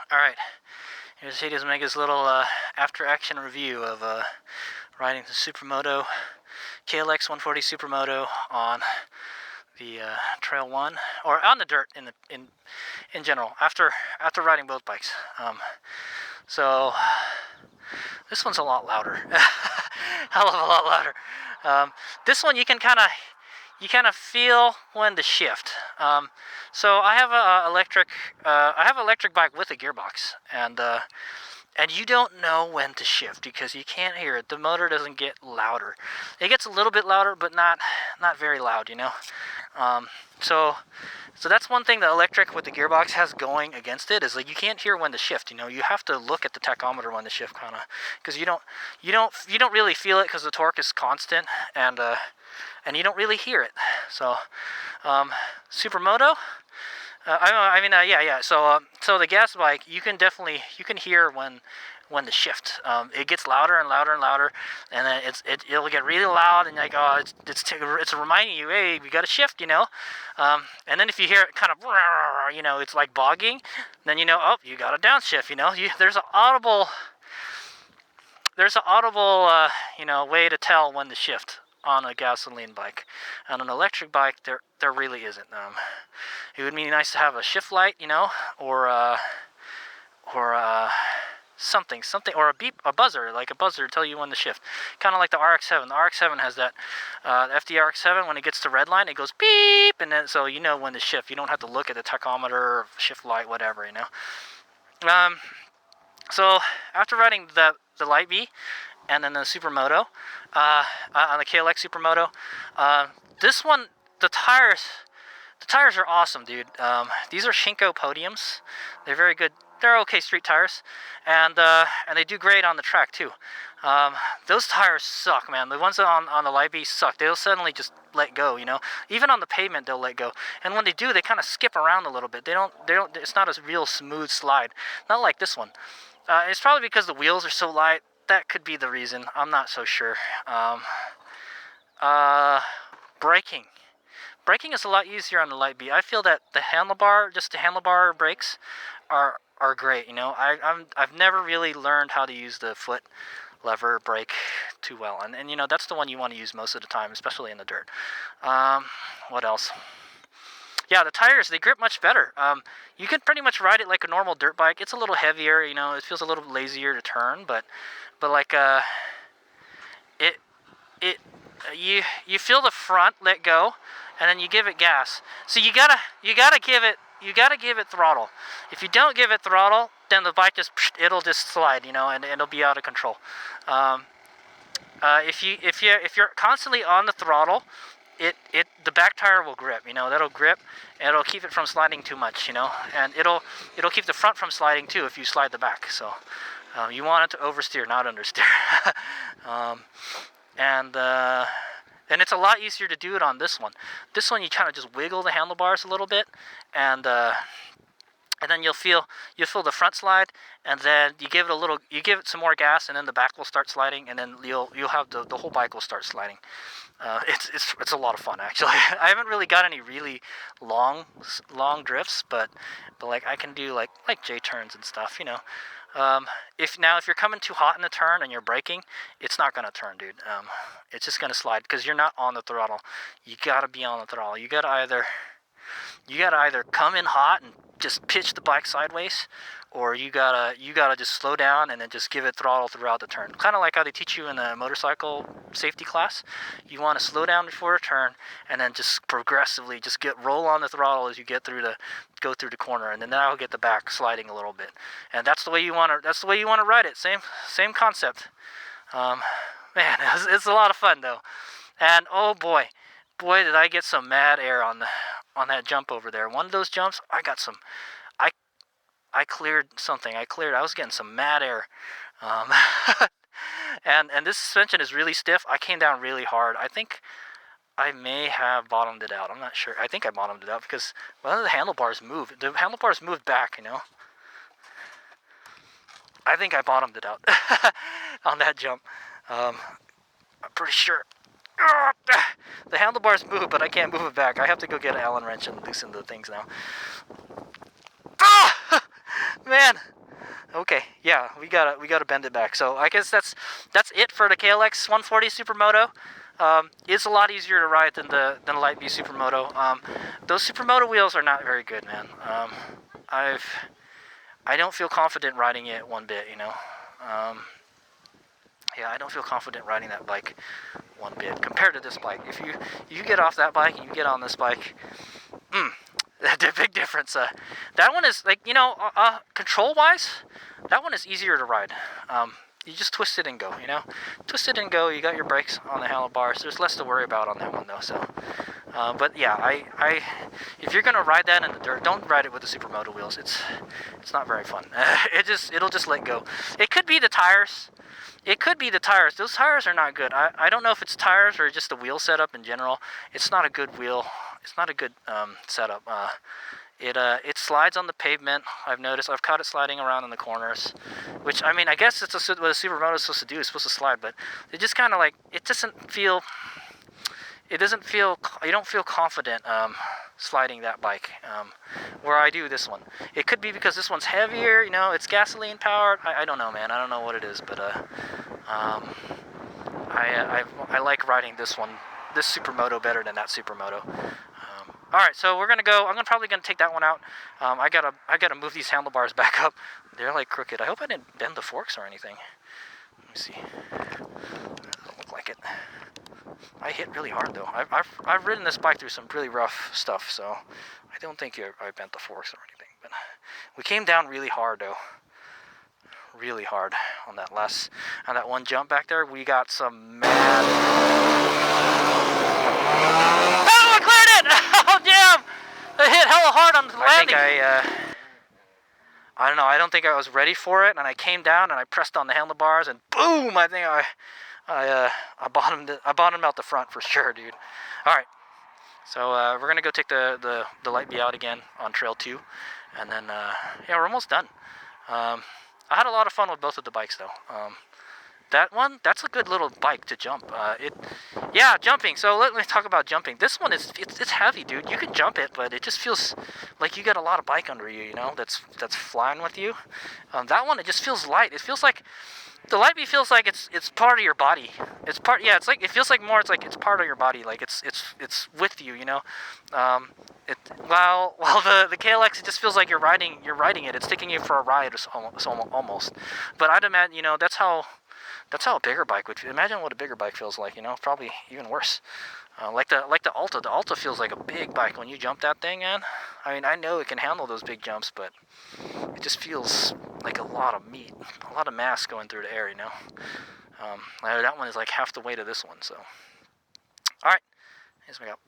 Alright, here's Sadie's Mega's little after-action review of riding the Supermoto, KLX140 Supermoto on the Trail 1, or on the dirt in general, after riding both bikes. So, this one's a lot louder. Hell of a lot louder. This one you can kind of feel when to shift. So I have a electric bike with a gearbox, and you don't know when to shift because you can't hear it. The motor doesn't get louder. It gets a little bit louder, but not very loud, you know. So that's one thing the electric with the gearbox has going against it, is like you can't hear when to shift. You know, you have to look at the tachometer when to shift, kind of, because you don't really feel it because the torque is constant, and you don't really hear it. So Supermoto. So the gas bike, you can hear when to shift. It gets louder and louder and louder, and then it'll get really loud, and like, oh, it's reminding you, hey, we got to shift, you know. And then if you hear it kind of, you know, it's like bogging, then you know, oh, you got to downshift, you know. There's an audible you know, way to tell when to shift on a gasoline bike. On an electric bike, there really isn't. It would be nice to have a shift light, you know, or something, or a buzzer, like a buzzer to tell you when to shift. Kind of like the RX-7. The RX-7 has that, FD RX-7, when it gets to red line, it goes beep, and then so you know when to shift. You don't have to look at the tachometer or shift light, whatever, you know. So after riding the Light B and then the Supermoto, on the KLX Supermoto, this one, the tires are awesome, dude. These are Shinko Podiums. They're very good. They're okay street tires, and they do great on the track too. Those tires suck, man. The ones on the Light B suck. They'll suddenly just let go, you know. Even on the pavement, they'll let go. And when they do, they kind of skip around a little bit. They don't. It's not a real smooth slide. Not like this one. It's probably because the wheels are so light. That could be the reason. I'm not so sure. Braking. Braking is a lot easier on the Light B. I feel that the handlebar brakes are great. You know, I've never really learned how to use the foot lever brake too well, and you know, that's the one you want to use most of the time, especially in the dirt. What else? Yeah, the tires, they grip much better. You can pretty much ride it like a normal dirt bike. It's a little heavier, you know. It feels a little lazier to turn, but like you feel the front let go, and then you give it gas. So you gotta give it throttle. If you don't give it throttle, then the bike it'll just slide, you know, and it'll be out of control. If you're constantly on the throttle, the back tire will grip, you know. That'll grip, and it'll keep it from sliding too much, you know, and it'll keep the front from sliding too if you slide the back. So you want it to oversteer, not understeer. And it's a lot easier to do it on this one. This one, you kind of just wiggle the handlebars a little bit, and then you'll feel the front slide, and then you give it some more gas, and then the back will start sliding, and then you'll have the whole bike will start sliding. It's a lot of fun, actually. I haven't really got any really long drifts, but like I can do like J turns and stuff, you know. If you're coming too hot in the turn and you're braking, it's not gonna turn, dude. It's just gonna slide because you're not on the throttle. You gotta be on the throttle. You gotta either come in hot and just pitch the bike sideways, or you gotta just slow down and then just give it throttle throughout the turn. Kind of like how they teach you in the motorcycle safety class. You want to slow down before a turn, and then just progressively just roll on the throttle as you go through the corner, and then that'll get the back sliding a little bit. And that's the way you want to ride it. Same concept. Man, it's a lot of fun though. And oh boy, did I get some mad air on that jump over there. One of those jumps, I cleared something. I was getting some mad air. And this suspension is really stiff. I came down really hard. I think I may have bottomed it out. I'm not sure. I think I bottomed it out because one of the handlebars moved. The handlebars moved back, you know. I think I bottomed it out on that jump. I'm pretty sure. The handlebars move, but I can't move it back. I have to go get an Allen wrench and loosen the things now. Man, Okay, yeah, we gotta bend it back. So I guess that's it for the KLX140 Supermoto. It's a lot easier to ride than the Light B Supermoto. Those Supermoto wheels are not very good, man. I don't feel confident riding it one bit, you know. Yeah, I don't feel confident riding that bike one bit compared to this bike. If you get off that bike and you get on this bike, the big difference. That one is like, you know, control-wise, that one is easier to ride. You just twist it and go, you know? Twist it and go, you got your brakes on the handlebars. There's less to worry about on that one, though, so... but yeah, if you're gonna ride that in the dirt, don't ride it with the Supermoto wheels. It's not very fun. It'll just let go. It could be the tires. It could be the tires. Those tires are not good. I don't know if it's tires or just the wheel setup in general. It's not a good wheel. It's not a good setup. It slides on the pavement. I've noticed. I've caught it sliding around in the corners, which, I mean, I guess it's what a Supermoto is supposed to do. It's supposed to slide, but it just kind of like, it doesn't feel. You don't feel confident sliding that bike where I do this one. It could be because this one's heavier, you know, it's gasoline powered. I don't know, man. I don't know what it is, but I like riding this Supermoto better than that Supermoto. All right, so we're gonna go. I'm probably gonna take that one out. I gotta move these handlebars back up. They're like crooked. I hope I didn't bend the forks or anything. Let me see. Doesn't look like it. I hit really hard though. I've ridden this bike through some really rough stuff, so I don't think I bent the forks or anything. But we came down really hard though, really hard on that one jump back there. We got some mad. Oh, I cleared it! Oh damn! I hit hella hard on the landing. I don't know. I don't think I was ready for it, and I came down and I pressed on the handlebars, and boom! I think I bottomed out the front for sure, dude. All right, so we're gonna go take the Light B out again on Trail 2, and then yeah, we're almost done. I had a lot of fun with both of the bikes though. That's a good little bike to jump. Jumping. So let me talk about jumping. This one it's heavy, dude. You can jump it, but it just feels like you got a lot of bike under you, you know, that's flying with you. That one, it just feels light. It feels like the Light B feels like it's part of your body. It's like it feels like more. It's like it's part of your body. Like it's with you, you know. While the KLX, it just feels like you're riding it. It's taking you for a ride, almost. But I'd imagine, you know, that's how a bigger bike would feel. Imagine what a bigger bike feels like, you know, probably even worse. Like the Alta. The Alta feels like a big bike when you jump that thing, man. I mean, I know it can handle those big jumps, but it just feels like a lot of meat, a lot of mass going through the air, you know. That one is like half the weight of this one, so. All right, here's me up.